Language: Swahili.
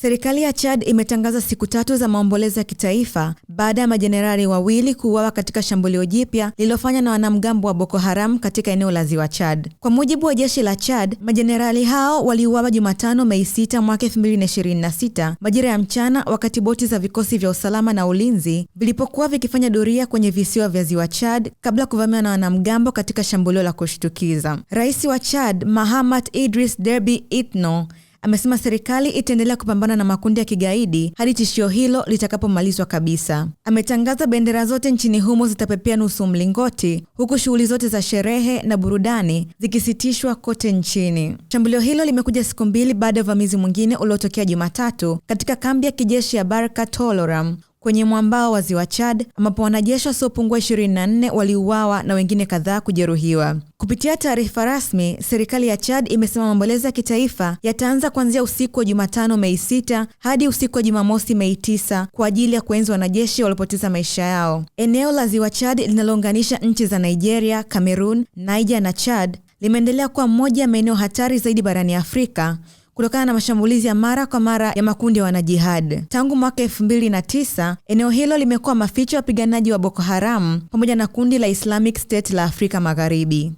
Serikali ya Chad imetangaza siku 3 za maombolezo ya kitaifa baada ya majenerali wawili kuuawa katika shambulio jipya lililofanywa na wanamgambo wa Boko Haram katika eneo la Ziwa Chad. Kwa mujibu wa jeshi la Chad, majenerali hao waliuawa Jumatano Mei 6 mwaka 2026 majira ya mchana, wakati boti za vikosi vya usalama na ulinzi vilipokuwa vikifanya doria kwenye visiwa vya Ziwa Chad kabla kuvamiwa na wanamgambo katika shambulio la kushtukiza. Rais wa Chad, Mahamat Idris Deby Itno, amesema serikali itaendelea kupambana na makundi ya kigaidi hadi tishio hilo litakapomalizwa kabisa. Ametangaza bendera zote nchini humo zitapepea nusu mlingoti, huku shughuli zote za sherehe na burudani zikisitishwa kote nchini. Shambulio hilo limekuja siku 2 baada ya uvamizi mwingine uliotokea Jumatatu katika kambi ya kijeshi ya Barka Toloram kwenye mwambao wa Ziwa Chad, ambapo wanajeshi wasiopungua 24 waliuawa na wengine kadhaa kujeruhiwa. Kupitia taarifa rasmi, serikali ya Chad imesema maombolezo ya kitaifa yataanza kuanzia usiku wa Jumatano Mei 6 hadi usiku wa Jumamosi Mei 9 kwa ajili ya kuenzi wanajeshi waliopoteza maisha yao. Eneo la Ziwa Chad linalounganisha nchi za Nigeria, Cameroon, Niger na Chad limeendelea kuwa moja ya maeneo hatari zaidi barani Afrika kutokana na mashambulizi ya mara kwa mara ya makundi ya wanajihad. Tangu mwaka 2009, eneo hilo limekuwa maficho ya wapiganaji wa Boko Haram pamoja na kundi la Islamic State la Afrika Magharibi.